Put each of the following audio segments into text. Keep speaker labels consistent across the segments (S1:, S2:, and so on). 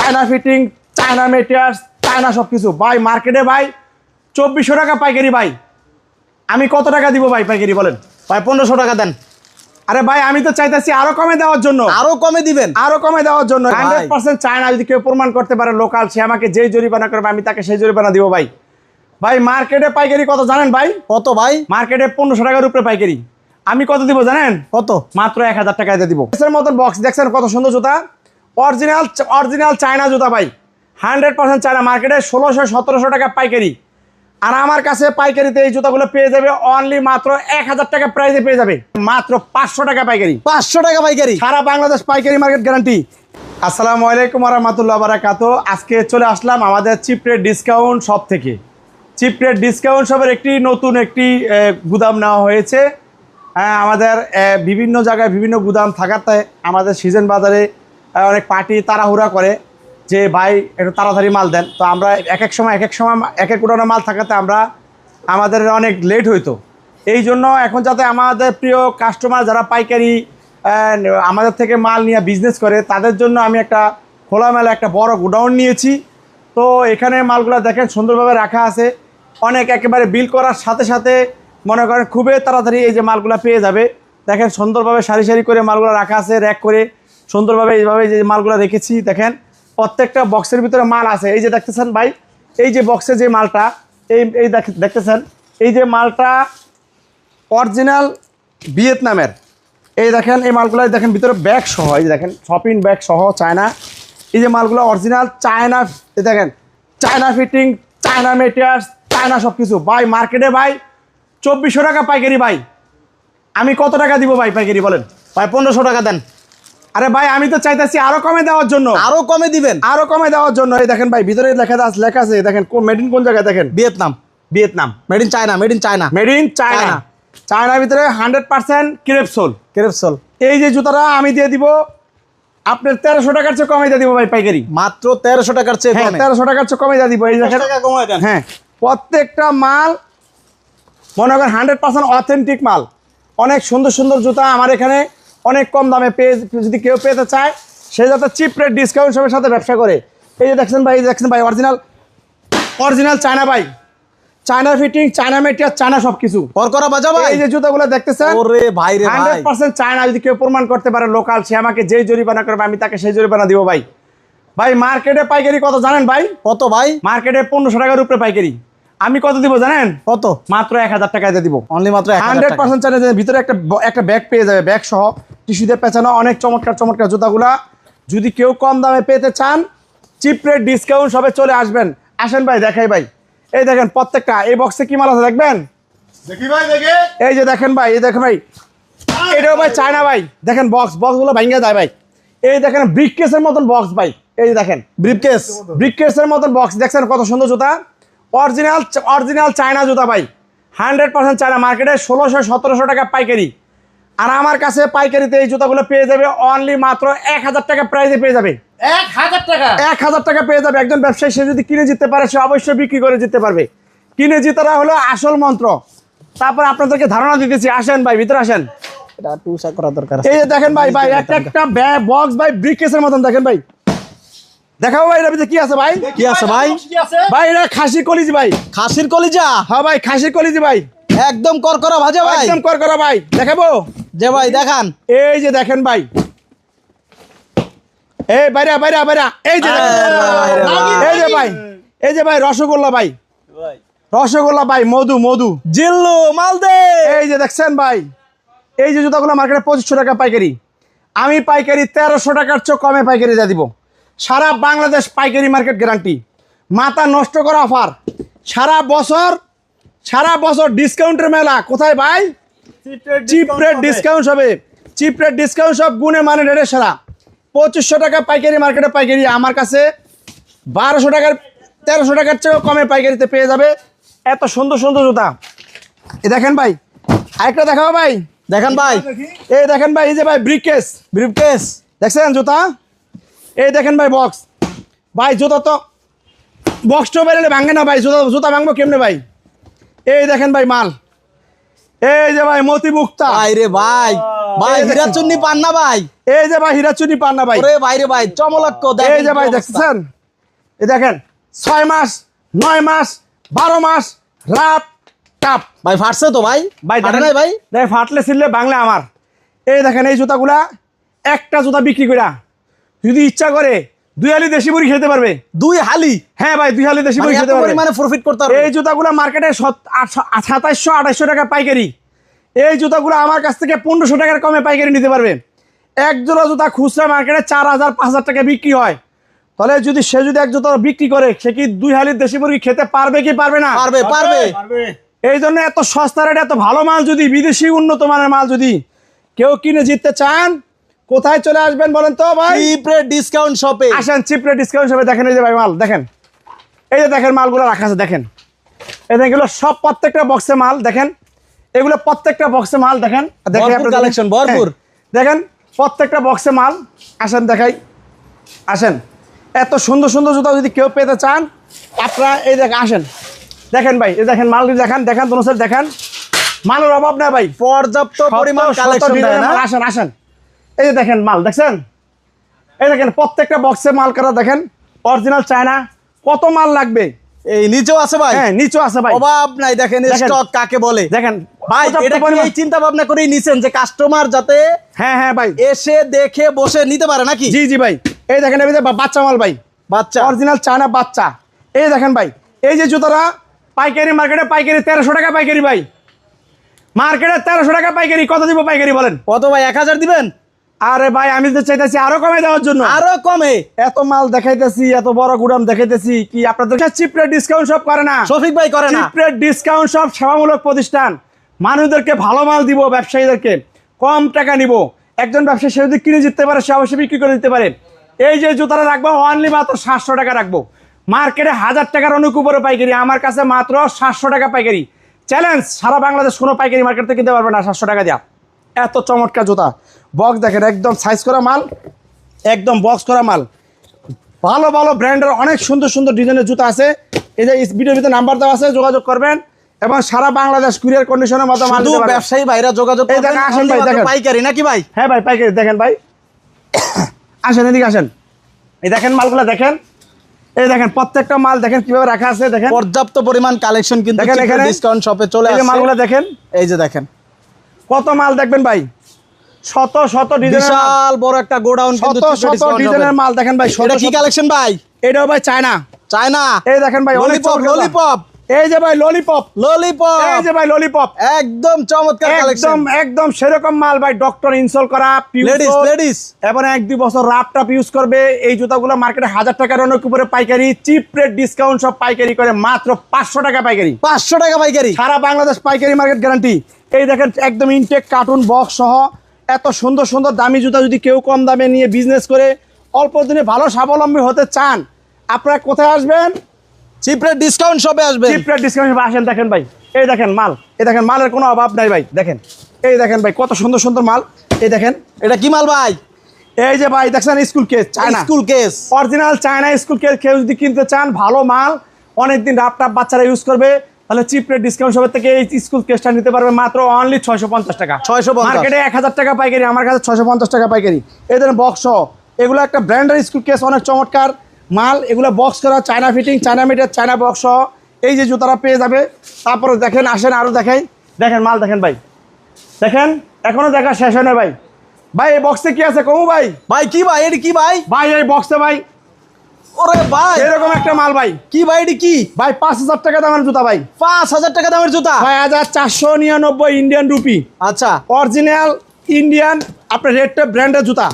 S1: China fitting, China মেটিয়ার্স, China সব কিছু ভাই। মার্কেটে ভাই 2400 টাকা পাইকারি ভাই। আমি কত টাকা দিব ভাই পাইকারি বলেন?
S2: ভাই 1500 টাকা দেন।
S1: আরে ভাই আমি তো চাইতেছি আরো কমে দেওয়ার জন্য।
S2: আরো কমে দিবেন?
S1: আরো কমে দেওয়ার জন্য।
S2: ভাই।
S1: 100% চায়না যদি কেউ প্রমাণ করতে পারে লোকাল, সে আমাকে যেই জরিমানা করবে আমি তাকে সেই জরিমানা দিব ভাই। ভাই মার্কেটে পাইকারি কত জানেন ভাই?
S2: কত ভাই?
S1: মার্কেটে 1500 টাকার উপরে পাইকারি। আমি কত দিব জানেন?
S2: কত?
S1: মাত্র 1000 টাকায় দিয়ে দিব। এর মতন বক্স দেখছেন কত সুন্দর জুতা, অরিজিনাল চায়না জুতা ভাই, 100% চায়না। মার্কেটে 1600-1700 টাকা পাইকারি, আর আমার কাছে পাইকারিতে এই জুতাগুলো পেয়ে যাবে অনলি মাত্র 1000 টাকা প্রাইসে পেয়ে যাবে। মাত্র 500 টাকা পাইকারি।
S2: 500 টাকা পাইকারি,
S1: সারা বাংলাদেশ পাইকারি মার্কেট গ্যারান্টি। আসসালামু আলাইকুম ওয়া রাহমাতুল্লাহি ওয়া বারাকাতুহু। আজকে চলে আসলাম আমাদের চিপ রেট ডিসকাউন্ট শপ থেকে। চিপ রেট ডিসকাউন্ট শপের নতুন একটি গুদাম নেওয়া হয়েছে। আমাদের বিভিন্ন জায়গায় বিভিন্ন গুদাম থাকাতে আমাদের সিজন বাজারে অনেক পার্টি তাড়াহুড়া করে যে ভাই একটু তাড়াতাড়ি মাল দেন। তো আমরা এক এক সময় এক এক উঠানো মাল থাকাতে আমাদের অনেক লেট হইতো। এই জন্য এখন যাতে আমাদের প্রিয় কাস্টমার যারা পাইকারি আমাদের থেকে মাল নিয়ে বিজনেস করে তাদের জন্য আমি একটা খোলামেলা একটা বড় গোডাউন নিয়েছি। তো এখানে মালগুলো দেখেন সুন্দরভাবে রাখা আছে। অনেক একেবারে বিল করার সাথে সাথে মনে করেন খুবই তাড়াতাড়ি এই যে মালগুলো পেয়ে যাবে। দেখেন সুন্দরভাবে সারি সারি করে মালগুলো রাখা আছে, র্যাক করে সুন্দরভাবে এইভাবে যে মালগুলো রেখেছি। দেখেন প্রত্যেকটা বক্সের ভিতরে মাল আছে। এই যে দেখতেছেন ভাই, এই যে বক্সে যে মালটা এই দেখতেছেন, এই যে মালটা অরিজিনাল ভিয়েতনামের। এই দেখেন এই মালগুলো দেখেন ভিতরে ব্যাগ সহ, এই যে দেখেন শপিং ব্যাগ সহ চায়না। এই যে মালগুলো অরিজিনাল চায়না, এই দেখেন চায়না ফিটিং, চায়না মেটিয়ার্স, চায়না সব কিছু ভাই। মার্কেটে ভাই 2400 টাকা পাইকারি ভাই। আমি কত টাকা দিব ভাই পাইকারি বলেন?
S2: ভাই 1500 টাকা দেন।
S1: আরে ভাই আমি তো চাইতেছি আরো কমে দেওয়ার জন্য।
S2: আরো কমে দিবেন?
S1: আরো কমে দেওয়ার জন্য। এই দেখেন ভাই ভিতরে লেখা আছে, দেখেন মেড ইন কোন জায়গায় দেখেন?
S2: Vietnam.
S1: Vietnam.
S2: Made in China, made in China,
S1: made in China. চায়নার ভিতরে 100% ক্রেপসোল।
S2: ক্রেপসোল।
S1: এই যে জুতাটা আমি দিয়ে দিব আপনার 1300 টাকার চেয়ে কমে দিয়ে দিব ভাই পাইকারি।
S2: মাত্র 1300 টাকার চেয়ে
S1: হ্যাঁ,
S2: কমে?
S1: 1300 টাকার চেয়ে কমে দিয়ে দিব। এই দেখেন
S2: টাকা কমায় দেন।
S1: হ্যাঁ, প্রত্যেকটা মাল মনে করেন 100% অথেন্টিক মাল। অনেক সুন্দর সুন্দর জুতা আমার এখানে অনেক কম দামে পেয়ে, যদি কেউ পেতে চায় সে যাতে চিপ রেট ডিসকাউন্ট শপের সাথে ব্যবসা করে। এই যে দেখছেন ভাই অরিজিনাল চায়না ভাই, চায়না ফিটিং, চায়না মেটিয়ার, চায়না সব কিছু
S2: করকরা বাজা ভাই।
S1: এই যে জুতাগুলো দেখতেছেন,
S2: ওরে ভাই রে ভাই,
S1: 100% চায়না। যদি কেউ প্রমাণ করতে পারে লোকাল, সে আমাকে যেই জরিমানা করবে আমি তাকে সেই জরিমানা দিব ভাই। ভাই মার্কেটে পাইকারি কত জানেন ভাই?
S2: কত ভাই?
S1: মার্কেটে 1500 টাকার উপরে পাইকারি। আমি কত দিব জানেন?
S2: কত?
S1: মাত্র 1000 টাকায় দিয়ে দিব।
S2: অনলি মাত্র 1000 টাকা।
S1: 100% চায়না। ভিতরে একটা ব্যাগ পেয়ে যাবে, ব্যাগ সহ টিস্যু দিয়ে পেঁচানো। অনেক চমৎকার জুতাগুলা যদি কেউ কম দামে পেতে চান চিপ রেট ডিসকাউন্ট সবে চলে আসবেন। আসেন ভাই দেখাই ভাই। এই দেখেন প্রত্যেকটা এই বক্সে কি মাল আছে দেখবেন?
S3: দেখি ভাই দেখে।
S1: এই যে দেখেন ভাই, এই দেখেন ভাই, এটাও ভাই চায়না ভাই। দেখেন বক্সগুলো ভাঙিয়ে যায় ভাই। এই দেখেন ব্রিফকেসের মতন বক্স ভাই। এই যে দেখেন ব্রিফকেসের মতন বক্স দেখছেন কত সুন্দর জুতা। অরিজিনাল চায়না জুতা ভাই, 100% চায়না। মার্কেটে 1600-1700 টাকা পাইকারি, আর আমার কাছে পাইকারিতে এই জুতাগুলো পেয়ে যাবে অনলি মাত্র 1000 টাকা প্রাইসে পেয়ে যাবে।
S3: 1000 টাকা?
S1: 1000 টাকা পেয়ে যাবে। একজন ব্যবসায়ী সে যদি কিনে জিততে পারে সে অবশ্যই বিক্রি করে জিততে পারবে। কিনে জিতাটা হলো আসল মন্ত্র। তারপর আপনাদেরকে ধারণা দিতেছি, আসেন ভাই ভিতরে আসেন।
S2: এটা টুসা করা দরকার।
S1: এই যে দেখেন ভাই একটা বক্স ভাই ব্রিফকেসের মতন। দেখেন ভাই, দেখাও ভাই এর ভিতরে কি আছে ভাই?
S2: কি আছে ভাই?
S3: কি আছে?
S1: ভাই এটা খাসির কলিজি ভাই।
S2: খাসির কলিজা?
S1: হ্যাঁ ভাই খাসির কলিজি ভাই,
S2: একদম করকরা ভাজা ভাই।
S1: একদম করকরা ভাই। দেখাবো
S2: যে ভাই দেখান।
S1: এই যে দেখেন ভাই, এই বাইরা এই যে দেখেন। এই যে ভাই রসগোল্লা ভাই, রসগোল্লা ভাই, মধু
S2: জিল্লু মালদে।
S1: এই যে দেখছেন ভাই, এই যে জুতাগুলো মার্কেটে 2500 টাকা পাইকারি। আমি পাইকারি 1300 টাকার চেয়ে কমে পাইকারি দিয়ে দিব। সারা বাংলাদেশ পাইকারি মার্কেট গ্যারান্টি। মাথা নষ্ট করা অফার। সারা বছর ডিসকাউন্টের মেলা। কোথায় ভাই? চিপ রেট ডিসকাউন্ট হবে। চিপ রেট ডিসকাউন্ট সব গুণে মানে রেটে সারা। 2500 টাকা পাইকারি মার্কেটে পাইকারি, আমার কাছে 1200 টাকার 1300 টাকার চেয়েও কমে পাইকারিতে পেয়ে যাবে। এত সুন্দর সুন্দর জুতা। এই দেখেন ভাই, আরেকটা দেখাবো ভাই।
S2: দেখান ভাই।
S1: এই দেখেন ভাই, এই যে ভাই ব্রিফকেস দেখছেন জুতা। এই দেখেন ভাই বক্স ভাই, জুতা তো বক্সটা বেরোলে ভাঙে না ভাই। জুতা ভাঙবো কেমনে ভাই? এই দেখেন ভাই মাল, এই যে ভাই মতি মুক্তা,
S2: ভাই রে ভাই, ভাই
S1: এই দেখেন।
S2: হীরা চুন্নি পান না ভাই?
S1: এই যে ভাই হীরাচুনি পান না ভাই,
S2: ওরে ভাই রে ভাই, চমলক্ষ দেখেন।
S1: এই যে ভাই
S2: কি অবস্থা।
S1: দেখছেন, এই দেখেন 6 মাস 9 মাস 12 মাস রাপ টাপ
S2: ভাই ফাটছে তো ভাই?
S1: ভাই
S2: ফাটে
S1: দেখেন
S2: নাই ভাই?
S1: দেখ ফাটলে ছিললে বাংলা আমার। এই দেখেন এই জুতাগুলা একটা জুতা বিক্রি করা যদি ইচ্ছা করে 2 হালি দেশি মুড়ি খেতে পারবে।
S2: 2 হালি?
S1: হ্যাঁ ভাই 2 হালি দেশি
S2: মানে
S1: মুড়ি
S2: এত
S1: খেতে পারবে।
S2: পরিমাণে প্রফিট করতে পারবে?
S1: এই জুতাগুলো মার্কেটে 2700-2800 টাকা পাইকারি। এই জুতাগুলো আমার কাছ থেকে 1500 টাকার কমে পাইকারি নিতে পারবে। এক জোড়া জুতা খুচরা মার্কেটে 4000-5000 টাকা বিক্রি হয়। তাহলে যদি সে যদি এক জুতা বিক্রি করে সে কি 2 হালির দেশি মুরগি খেতে পারবে কি পারবে না?
S2: পারবে পারবে।
S1: এই জন্য এত সস্তা রেটে এত ভালো মাল যদি বিদেশি উন্নত মানের মাল যদি কেউ কিনে জিততে চান কোথায় চলে আসবেন বলেন তো ভাই?
S2: চিপ রেট ডিসকাউন্ট শপে
S1: আসেন চিপ রেট ডিসকাউন্ট হিসেবে। দেখেন এই যে ভাই মাল দেখেন, এই যে দেখেন মালগুলো রাখা আছে দেখেন, এই দেখেন এগুলো সব প্রত্যেকটা বক্সে মাল দেখেন, এগুলো প্রত্যেকটা বক্সে মাল দেখেন। দেখেন
S2: ভরপুর
S1: আপনাদের-
S2: collection, ভরপুর।
S1: হ্যাঁ, দেখেন প্রত্যেকটা বক্সে মাল। আসেন দেখাই, আসেন। এত সুন্দর সুন্দর জুতা যদি কেউ পেতে চান আপনারা এই দেখেন আসেন দেখেন ভাই, এই দেখেন মাল দেখান দেখেন দোনো সাইড দেখেন, মালের অভাব না ভাই,
S2: পর্যাপ্ত পরিমাণ কালেকশন দেয় না?
S1: আসেন আসেন এই যে দেখেন মাল দেখছেন, এই দেখেন প্রত্যেকটা বক্সে মাল করা দেখেন অরিজিনাল চায়না। কত মাল লাগবে?
S2: এই নিচেও আছে ভাই?
S1: হ্যাঁ নিচেও আছে ভাই,
S2: অভাব নাই। দেখেন
S1: দেখেন।
S2: স্টক কাকে বলে
S1: দেখেন
S2: ভাই?
S1: পর্যাপ্ত
S2: এটা কি
S1: পরিমাণ-
S2: এই চিন্তা ভাবনা করেই নিছেন যে কাস্টমার যাতে
S1: হ্যাঁ হ্যাঁ ভাই,
S2: এসে দেখে বসে নিতে পারে নাকি?
S1: জি জি ভাই। এই দেখেন এই যে বাচ্চা মাল ভাই,
S2: বাচ্চা
S1: অরিজিনাল চায়না বাচ্চা। এই দেখেন ভাই এই যে জুতোটা পাইকারি মার্কেটে পাইকারি 1300 টাকা পাইকারি ভাই, মার্কেটে 1300 টাকা পাইকারি। কত দিব পাইকারি বলেন?
S2: কত ভাই? 1000 দিবেন?
S1: আরে ভাই আমি তো চাইতেছি আরো কমে দেওয়ার জন্য।
S2: আরো কমে?
S1: এত মাল দেখাইতেছি, এত বড় গুদাম দেখাইতেছি, কি আপনাদের চিপ রেট ডিসকাউন্ট সব করে না?
S2: শফিক ভাই করে না?
S1: চিপ রেট ডিসকাউন্ট সব সেবামূলক প্রতিষ্ঠান। মানুষদেরকে ভালো মাল দিব, ব্যবসায়ীদেরকে কম টাকা নিব। একজন ব্যবসায়ী সে যদি কিনে জিততে পারে সে অবশ্যই বিক্রি করে দিতে পারে। এই যে জুতাটা রাখবো অনলি মাত্র 700 টাকা রাখবো। মার্কেটে 1000 টাকার অনেক উপরে পাইকারি, আমার কাছে মাত্র 700 টাকা পাইকারি। চ্যালেঞ্জ, সারা বাংলাদেশ কোনো পাইকারি মার্কেট থেকে কিনতে পারবে না 700 টাকা দেওয়া। এত চমৎকার জুতা, বক্স দেখেন একদম সাইজ করা মাল, একদম বক্স করা মাল। ভালো ভালো ব্র্যান্ডের অনেক সুন্দর সুন্দর ডিজাইনের জুতা আছে। এই যে ভিডিওর ভিতরে নাম্বার দেওয়া আছে, যোগাযোগ করবেন এবং সারা বাংলাদেশ কুরিয়ার কন্ডিশনের মতো মাল
S2: শুধু
S1: দিতে পারবেন।
S2: ব্যবসায়ী ভাইরা যোগাযোগ
S1: এই
S2: করবেন,
S1: দেখেন, আসেন
S2: only
S1: ভাই,
S2: মাত্র
S1: দেখেন।
S2: পাইকারি নাকি ভাই?
S1: হ্যাঁ ভাই পাইকারি দেখেন ভাই, আসেন এদিকে আসেন। এই দেখেন মালগুলো দেখেন, এই দেখেন প্রত্যেকটা মাল দেখেন কিভাবে রাখা আছে দেখেন।
S2: পর্যাপ্ত পরিমাণ কালেকশন কিন্তু
S1: দেখেন এখানে
S2: ডিসকাউন্ট শপে চলে
S1: এই যে
S2: আসছে।
S1: মালগুলো দেখেন,
S2: এই যে দেখেন
S1: কত মাল দেখবেন ভাই, শত শত ডিজাইনের মাল,
S2: বিশাল বড় একটা গোডাউন কিন্তু
S1: শত শত ডিজাইনের মাল দেখেন ভাই।
S2: এটা কি কালেকশন ভাই?
S1: এটাও ভাই চায়না।
S2: চায়না?
S1: এই দেখেন ভাই অনেক
S2: ললিপপ
S1: চমৎকার।
S2: ললিপপ
S1: এই যে ভাই ললিপপ,
S2: ললিপপ
S1: এই যে ভাই ললিপপ,
S2: একদম চমৎকার কালেকশন।
S1: একদম একদম সেরকম মাল ভাই, ডক্টর ইনসোল করা
S2: লেডিস লেডিস
S1: এবং 1-2 বছর রাপটাপ ইউজ করবে। এই জুতাগুলো মার্কেটে 1000 টাকার অনেক উপরে পাইকারি, চিপ রেট ডিসকাউন্ট সব পাইকারি করে মাত্র 500 টাকা পাইকারি।
S2: 500 টাকা পাইকারি?
S1: সারা বাংলাদেশ পাইকারি মার্কেট গ্যারান্টি। এই দেখেন একদম ইনটেক কার্টুন বক্স সহ এত সুন্দর সুন্দর দামি জুতা যদি কেউ কম দামে নিয়ে বিজনেস করে অল্প দিনে ভালো স্বাবলম্বী হতে চান আপনারা কোথায় আসবেন?
S2: চিপ রেট ডিসকাউন্ট শপে আসবেন।
S1: চিপ রেট ডিসকাউন্ট আসেন। দেখেন ভাই এই দেখেন মাল, এই দেখেন মালের কোনো অভাব নাই ভাই। দেখেন এই দেখেন ভাই কত সুন্দর সুন্দর মাল। এই দেখেন
S2: এটা কি মাল ভাই?
S1: এই যে ভাই দেখছেন school case China,
S2: school case
S1: original China school case. কেউ যদি কিনতে চান ভালো মাল, অনেকদিন রাপটাপ বাচ্চারা ইউজ করবে, তাহলে চিপ রেট ডিসকাউন্ট সবের থেকে এই স্কুল কেসটা নিতে পারবে মাত্র অনলি 650 টাকা।
S2: 650
S1: মার্কেটে 1000 টাকা পাইকারি, আমার কাছে 650 টাকা পাইকারি। এই ধরনের বক্স এগুলো একটা ব্র্যান্ডের স্কুল কেস, অনেক চমৎকার মাল। এগুলো বক্স করা China fitting, China metre, China box. এই যে জুতারা পেয়ে যাবে। তারপরে দেখেন আসেন আরও দেখাই, দেখেন মাল দেখেন ভাই, দেখেন এখনো দেখা শেষ হয় না ভাই। ভাই এই বক্সে কি আছে কমু ভাই?
S2: ভাই কি ভাই? এটা কি ভাই?
S1: ভাই এই বক্সে ভাই
S2: ওরে ভাই
S1: এরকম একটা মাল ভাই,
S2: কি ভাই? এটা কি
S1: ভাই 5000 টাকা দামের জুতা ভাই,
S2: 5000 টাকা দামের জুতা?
S1: 6499 ইন্ডিয়ান রুপি,
S2: আচ্ছা
S1: অরিজিনাল ইন্ডিয়ান আপনার রেডটা ব্র্যান্ডের জুতা।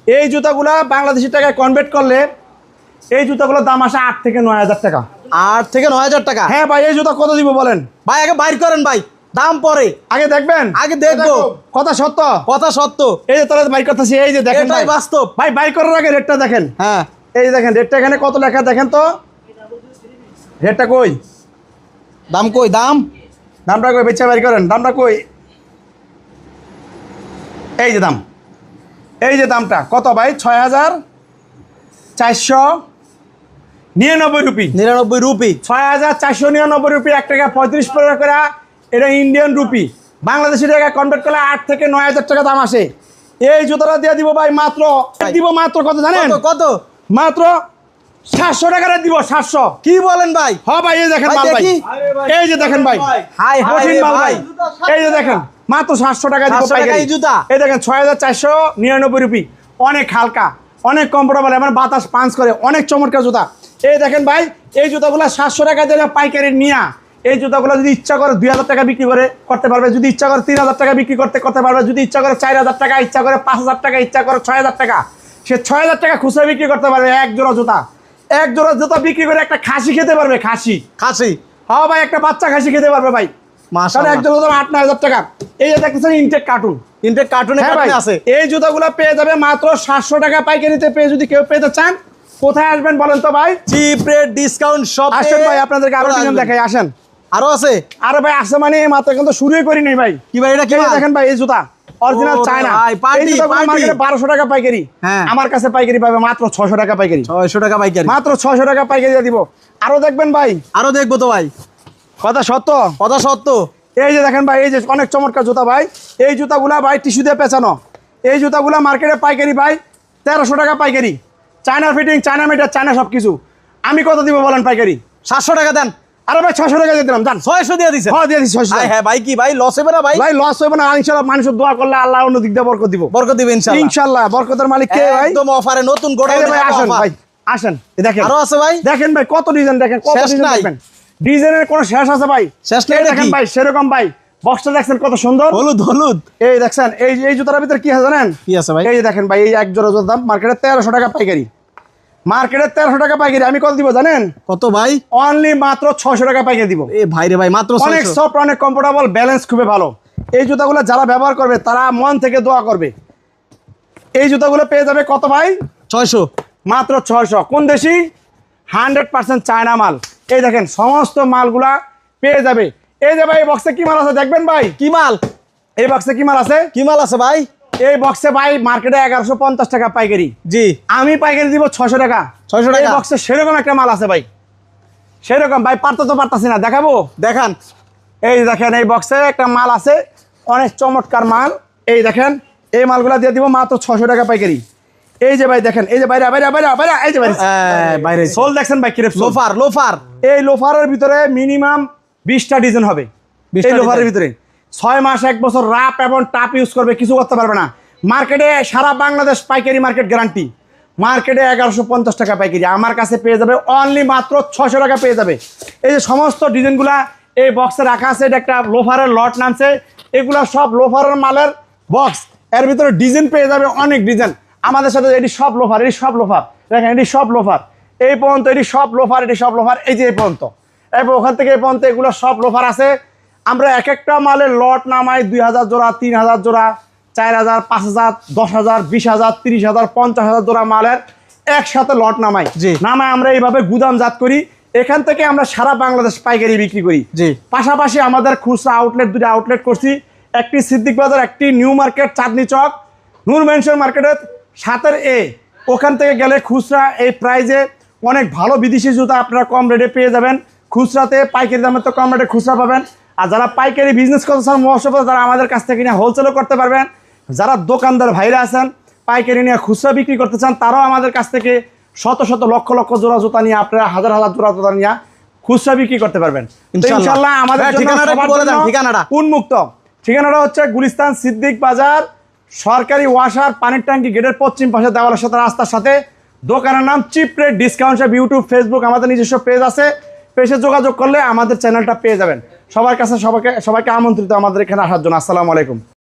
S1: এই জুতাগুলা বাংলাদেশি টাকায় কনভার্ট করলে এই জুতাগুলোর দাম আসে 8 থেকে 9000 টাকা।
S2: 8 থেকে 9000 টাকা?
S1: হ্যাঁ ভাই এই জুতা কত দিব বলেন?
S2: ভাই আগে বাইর করেন ভাই, দাম পরে,
S1: আগে দেখবেন,
S2: আগে দেখবো।
S1: কথা সত্য,
S2: কথা সত্য,
S1: এই যে তারা বাইর করতেছি, এই যে দেখেন
S2: এটাই
S1: ভাই
S2: বাস্তব।
S1: ভাই বাইর করার আগে রেটটা দেখেন।
S2: হ্যাঁ
S1: এই যে দেখেন রেটটা এখানে কত লেখা দেখেন তো, রেটটা কই,
S2: দাম কই?
S1: দামটা কই, বেচা বাইর করেন, দামটা কই, এই যে দাম, এই যে দামটা কত ভাই, 6499 রুপি।
S2: 99 রুপি।
S1: 6499 রুপি, 1 টাকা 35 পয়সা করে। এটা ইন্ডিয়ান রুপি, বাংলাদেশি টাকা কনভার্ট করলে 8 থেকে 9,000 টাকা দাম আসে। এই জুতোটা দিয়ে দিব ভাই মাত্র কত জানেন?
S2: কত
S1: মাত্র 700 টাকা দিব। 700।
S2: কি বলেন ভাই?
S1: হ্যাঁ ভাই, এই দেখেন
S2: ভাই
S1: মাল ভাই,
S2: দেখি।
S1: এই যে দেখেন ভাই,
S2: হাই হাই
S1: কঠিন
S2: রে
S1: মাল
S2: ভাই।
S1: ভাই, এই যে দেখেন মাত্র 700 টাকা দিব
S2: 700 টাকা
S1: পাইকারি
S2: এই জুতা?
S1: এই দেখেন 6,499 রুপি। অনেক হালকা, অনেক কমফোর্টেবল, এবার বাতাস পাঞ্চ করে, অনেক চমৎকার জুতা। এই দেখেন ভাই, এই জুতাগুলো 700 টাকা দিয়ে পাইকারি নিয়া এই জুতাগুলো যদি ইচ্ছা করে 2,000 টাকা বিক্রি করতে পারবে, যদি ইচ্ছা করে 3,000 টাকা বিক্রি করতে পারবে, যদি ইচ্ছা করে 4,000 টাকা, ইচ্ছা করে 5,000 টাকা, ইচ্ছা করে 6,000 টাকা, সে 6,000 টাকা খুচরা বিক্রি করতে পারবে। এক জোড়া জুতা বিক্রি করে একটা খাসি খেতে পারবে। খাসি হ্যাঁ ভাই, একটা বাচ্চা খাসি খেতে পারবে ভাই। তাহলে
S2: মাশাআল্লাহ।
S1: এক জোড়া দাম 8-9,000 টাকা। এই যে দেখতেছেন ইনটেক কার্টুন,
S2: ইনটেক কার্টুনে
S1: হ্যাঁ ভাই,
S2: কার্টুনে আছে।
S1: এই জুতাগুলো পেয়ে যাবে মাত্র 700 টাকা পাইকারিতে। পেয়ে যদি কেউ পেতে চান, কোথায় আসবেন বলেন তো ভাই?
S2: চিপ রেট ডিসকাউন্ট সব
S1: আসেন ভাই, আপনাদেরকে আরো ডিজাইন দেখাই, আসেন।
S2: আরো আছে?
S1: আরে ভাই আসে মানে মাত্র কিন্তু শুরুই করি নাই ভাই।
S2: কি ভাই এটা কি
S1: এই যে
S2: মাল?
S1: দেখেন ভাই, এই জুতা অরিজিনাল
S2: ও
S1: চায়না।
S2: ভাই, পার্টি,
S1: এই জুতাগুলো
S2: পার্টি।
S1: মার্কেটে 1200 টাকা পাইকারি,
S2: হ্যাঁ।
S1: আমার কাছে পাইকারি পাবে মাত্র 600 টাকা পাইকারি।
S2: 600 টাকা পাইকারি।
S1: মাত্র 600 টাকা পাইকারি দিয়ে দিব। আরো দেখবেন ভাই,
S2: আরো দেখবো তো ভাই,
S1: কথা সত্য।
S2: কথা সত্য।
S1: এই যে দেখেন ভাই, এই যে অনেক চমৎকার জুতা ভাই। এই জুতাগুলা ভাই টিস্যু দিয়ে পেঁচানো। এই জুতাগুলা মার্কেটে পাইকারি ভাই 1300 টাকা পাইকারি। China fitting, China metre, China সব কিছু। আমি কত দিব বলেন পাইকারি?
S2: 700 টাকা দেন।
S1: আরে ভাই 600 টাকা দিয়ে দিলাম, জান।
S2: 600 দিয়ে দিছেন?
S1: হ্যাঁ দিয়ে দিচ্ছি 600
S2: হাই
S1: টাকা।
S2: হ্যাঁ ভাই, কি ভাই লস হবে না ভাই?
S1: ভাই লস হবে না, ইনশাআল্লাহ। মানুষের দোয়া করলে আল্লাহ অন্য দিক দিয়ে বরকত দিব।
S2: বরকত দিবেন ইনশাআল্লাহ।
S1: ইনশাআল্লাহ। বরকতের মালিক কে ভাই?
S2: একদম অফারে নতুন
S1: এই
S2: গোডাউন।
S1: যে ভাই আসেন ভাই, আসেন। এই দেখেন,
S2: আরো আছে ভাই?
S1: দেখেন ভাই কত ডিজাইন, দেখেন কত
S2: শেষ
S1: ডিজাইন
S2: নাই।
S1: দেখবেন। ডিজাইনের কোনো শেষ আছে ভাই?
S2: শেষ নাই
S1: এই
S2: নাকি?
S1: দেখেন ভাই, সেরকম ভাই বক্সটা দেখছেন কত সুন্দর,
S2: হলুদ হলুদ।
S1: এই দেখছেন। এই যে এই জুতার ভিতরে কি আছে জানেন?
S2: কি আছে ভাই?
S1: এই যে দেখেন ভাই, এই এক জোড়া জুতার দাম মার্কেটে 1300 টাকা পাইকারি। মার্কেটে 1300 টাকা পাইকারি। আমি কত দিব জানেন?
S2: কত ভাই?
S1: অনলি মাত্র 600 টাকা পাইকারি দিব।
S2: এ ভাই রে ভাই, মাত্র
S1: অনেক
S2: 600।
S1: সফট, অনেক কমফোর্টেবল, ব্যালেন্স খুবই ভালো। এই জুতাগুলো যারা ব্যবহার করবে তারা মন থেকে দোয়া করবে। এই জুতাগুলো পেয়ে যাবে কত ভাই?
S2: 600।
S1: মাত্র 600। কোন দেশি? 100% চায়না মাল। এই দেখেন সমস্ত মালগুলা পেয়ে যাবে। এই যে ভাই এই বক্সে কি মাল আছে দেখবেন ভাই?
S2: কি মাল?
S1: এই বক্সে কি মাল আছে?
S2: কি মাল আছে ভাই?
S1: এই বক্সে ভাই মার্কেটে 1150 টাকা পাইকারি,
S2: জি।
S1: আমি পাইকারি দিব 600 টাকা।
S2: 600 টাকা?
S1: এই বক্সে সেরকম একটা মাল আছে ভাই, সেরকম ভাই পারতাছি না, দেখাবো?
S2: দেখান।
S1: এই দেখেন এই বক্সে একটা মাল আছে, অনেক চমৎকার মাল। এই দেখেন এই মালগুলা দিয়ে দিব মাত্র 600 টাকা পাইকারি। এই যে ভাই দেখেন, এই যে বাইরে বাইরে বাইরে বাইরে, এই যে বাইরে
S2: বাইরে
S1: সোল দেখছেন ভাই, কিরেপ সোল।
S2: Loafer loafer.
S1: এই লোফারের ভিতরে মিনিমাম 20টা ডিজাইন হবে।
S2: 20টা
S1: এই লোফারের
S2: ডিজাইন।
S1: ভিতরে 6 মাস 1 বছর রাপ এবং টাপ ইউজ করবে, কিছু করতে পারবে না। মার্কেটে সারা বাংলাদেশ পাইকারি মার্কেট গ্যারান্টি। মার্কেটে 1150 টাকা পাইকারি, আমার কাছে পেয়ে যাবে অনলি মাত্র 600 টাকা পেয়ে যাবে। এই যে সমস্ত ডিজাইনগুলা এই বক্সে রাখা আছে, এটা একটা লোফারের লট নামছে। এগুলা সব লোফারের মালের বক্স, এর ভিতরে ডিজাইন পেয়ে যাবে অনেক ডিজাইন। আমাদের সাথে এটি সব লোফার, এটি সব লোফার, দেখেন এটি সব লোফার। এই পর্যন্ত এটি সব লোফার, এটি সব লোফার, এই যে এই পর্যন্ত, এরপর ওখান থেকে এই পর্যন্ত এগুলো সব লোফার আছে। আমরা এক একটা মালের লট নামাই 2000 জোড়া, 3000 জোড়া, 4000, 5000, 10000, 20000, 30000, 50000 জোড়া মালের একসাথে লট নামাই।
S2: জি।
S1: নামায় আমরা এইভাবে গুদামজাত করি। এখান থেকে আমরা সারা বাংলাদেশ পাইকারি বিক্রি করি।
S2: জি।
S1: পাশাপাশি আমাদের খুচরা আউটলেট, 2টা আউটলেট করছি, একটি সিদ্দিক বাজার, একটি নিউ মার্কেট চাঁদনি চক, নূর মেনশন মার্কেটের 7 এ। ওখান থেকে গেলে খুচরা এই প্রাইজে অনেক ভালো বিদেশি জুতা আপনারা কম রেটে পেয়ে যাবেন। খুচরাতে পাইকারি দামে তো কম রেটে খুচরা পাবেন। আর যারা পাইকারি বিজনেস করতে চান মহসব, যারা আমাদের কাছ থেকে নিয়ে হোলসেলও করতে পারবেন। যারা দোকানদার ভাইরা আছেন পাইকারি নিয়ে খুচরা বিক্রি করতে চান, তারাও আমাদের কাছ থেকে শত শত লক্ষ লক্ষ জোড়া জুতা নিয়ে, আপনারা হাজার হাজার জোড়া জুতা নিয়ে খুচরা বিক্রি করতে পারবেন। তো
S2: ইনশাআল্লাহ।
S1: ইনশাআল্লাহ আমাদের
S2: হ্যাঁ,
S1: জন্য
S2: ঠিকানাটা একটু
S1: সবার
S2: বলে দেন,
S1: জন্য
S2: ঠিকানাটা।
S1: উন্মুক্ত। ঠিকানাটা হচ্ছে গুলিস্তান সিদ্দিক বাজার, সরকারি ওয়াসার পানির ট্যাঙ্কি গেটের পশ্চিম পাশে দেওয়ালের সাথে রাস্তার সাথে। দোকানের নাম chip rate discount shop. YouTube, Facebook আমাদের নিজস্ব পেজ আছে, পেজে যোগাযোগ করলে আমাদের চ্যানেলটা পেয়ে যাবেন। সবার কাছে সবাইকে আমন্ত্রিত আমাদের এখানে আসার জন্য। আসসালামু আলাইকুম।